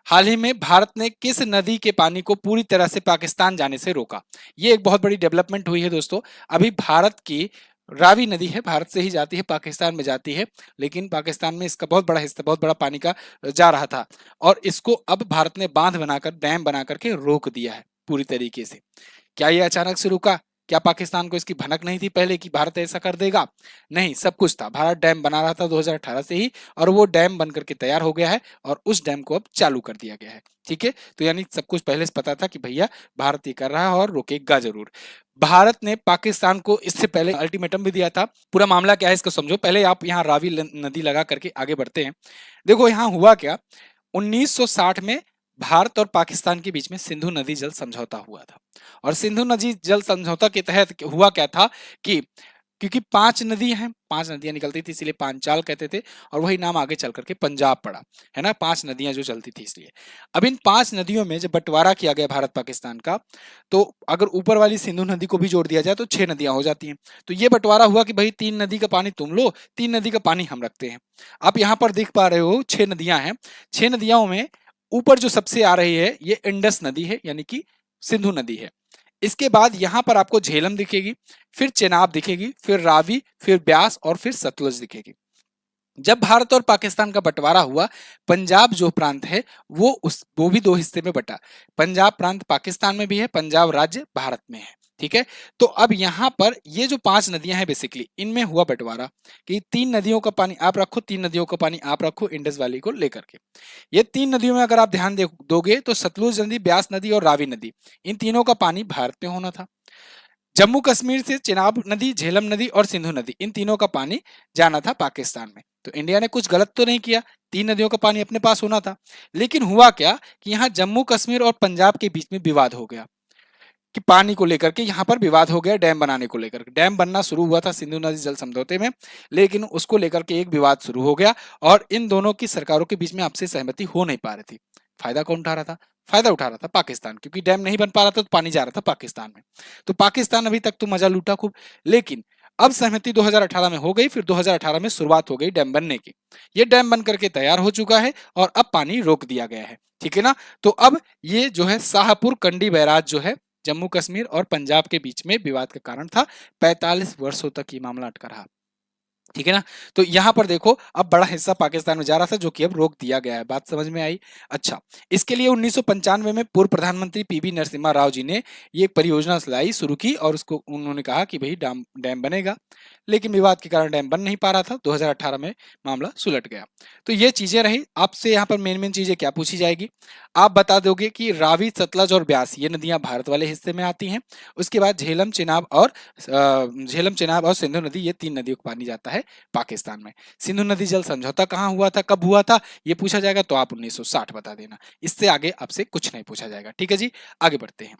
हाल ही में भारत ने किस नदी के पानी को पूरी तरह से पाकिस्तान जाने से रोका? ये एक बहुत बड़ी डेवलपमेंट हुई है दोस्तों। अभी भारत की रावी नदी है, भारत से ही जाती है, पाकिस्तान में जाती है, लेकिन पाकिस्तान में इसका बहुत बड़ा हिस्सा, बहुत बड़ा पानी का जा रहा था, और इसको अब भारत ने बांध बनाकर, डैम बना करके रोक दिया है पूरी तरीके से। क्या ये अचानक से रुका? क्या पाकिस्तान को इसकी भनक नहीं थी पहले कि भारत ऐसा कर देगा? नहीं, सब कुछ था। भारत डैम बना रहा था 2018 से ही, और वो डैम बन करके तैयार हो गया है और उस डैम को अब चालू कर दिया गया है। ठीक है, तो यानी सब कुछ पहले से पता था कि भैया भारत ये कर रहा है और रोकेगा जरूर। भारत ने पाकिस्तान को इससे पहले अल्टीमेटम भी दिया था। पूरा मामला क्या है इसको समझो। पहले आप यहाँ रावी नदी लगा करके आगे बढ़ते हैं। देखो यहाँ हुआ क्या, 1960 में भारत और पाकिस्तान के बीच में सिंधु नदी जल समझौता हुआ था। और सिंधु नदी जल समझौता के तहत हुआ क्या था कि क्योंकि 5 नदी हैं, 5 नदियां निकलती थी, इसलिए पांचाल कहते थे, और वही नाम आगे चल करके पंजाब पड़ा, है ना, 5 नदियां जो चलती थी इसलिए। अब इन 5 नदियों में जब बंटवारा किया गया भारत पाकिस्तान का, तो अगर ऊपर वाली सिंधु नदी को भी जोड़ दिया जाए तो 6 नदियां हो जाती हैं। तो ये बंटवारा हुआ कि भाई 3 नदी का पानी तुम लो, 3 नदी का पानी हम रखते हैं। आप यहाँ पर देख पा रहे हो 6 नदियां हैं। 6 नदियों में ऊपर जो सबसे आ रही है ये इंडस नदी है, यानी कि सिंधु नदी है। इसके बाद यहां पर आपको झेलम दिखेगी, फिर चेनाब दिखेगी, फिर रावी, फिर ब्यास और फिर सतलुज दिखेगी। जब भारत और पाकिस्तान का बंटवारा हुआ, पंजाब जो प्रांत है वो भी 2 हिस्से में बटा। पंजाब प्रांत पाकिस्तान में भी है, पंजाब राज्य भारत में है। ठीक है, तो अब यहाँ पर ये जो 5 नदियां हैं बेसिकली, इनमें हुआ बंटवारा कि 3 नदियों का पानी आप रखो, 3 नदियों का पानी आप रखो, इंडस वैली को लेकर के। ये 3 नदियों में अगर आप ध्यान दोगे तो सतलुज नदी, ब्यास नदी और रावी नदी, इन तीनों का पानी भारत में होना था। जम्मू कश्मीर से चिनाब नदी, झेलम नदी और सिंधु नदी, इन तीनों का पानी जाना था पाकिस्तान में। तो इंडिया ने कुछ गलत तो नहीं किया, 3 नदियों का पानी अपने पास होना था। लेकिन हुआ क्या कि यहाँ जम्मू कश्मीर और पंजाब के बीच में विवाद हो गया कि पानी को लेकर के यहाँ पर विवाद हो गया, डैम बनाने को लेकर। डैम बनना शुरू हुआ था सिंधु नदी जल समझौते में, लेकिन उसको लेकर के एक विवाद शुरू हो गया और इन दोनों की सरकारों के बीच में आपसी सहमति हो नहीं पा रही थी। फायदा कौन उठा रहा था? फायदा उठा रहा था पाकिस्तान, क्योंकि डैम नहीं बन पा रहा था तो पानी जा रहा था पाकिस्तान में। तो पाकिस्तान अभी तक तो मजा लूटा खूब, लेकिन अब सहमति 2018 में हो गई, फिर 2018 में शुरुआत हो गई डैम बनने की। ये डैम बन करके तैयार हो चुका है और अब पानी रोक दिया गया है। ठीक है ना, तो अब ये जो है शाहपुर कंडी बैराज जो है, जम्मू कश्मीर और पंजाब के बीच में विवाद का कारण था। 45 वर्षों तक ये मामला अटका रहा। ठीक है ना, तो यहां पर देखो अब बड़ा हिस्सा पाकिस्तान में जा रहा था, जो कि अब रोक दिया गया है। बात समझ में आई? अच्छा, इसके लिए 1995 में पूर्व प्रधानमंत्री पीवी नरसिम्हा राव जी ने ये परियोजना लाई, शुरू की, और उसको उन्होंने कहा कि भाई डैम बनेगा। लेकिन विवाद के कारण डैम बन नहीं पा रहा था, 2018 में मामला सुलट गया। तो ये चीजें रही। आपसे यहाँ पर मेन मेन चीजें क्या पूछी जाएगी, आप बता दोगे कि रावी, सतलज और ब्यास ये नदियां भारत वाले हिस्से में आती हैं। उसके बाद झेलम, चिनाब और सिंधु नदी, ये 3 नदियों का पानी जाता है पाकिस्तान में। सिंधु नदी जल समझौता कहाँ हुआ था, कब हुआ था, ये पूछा जाएगा तो आप 1960 बता देना। इससे आगे आपसे कुछ नहीं पूछा जाएगा। ठीक है जी, आगे बढ़ते हैं।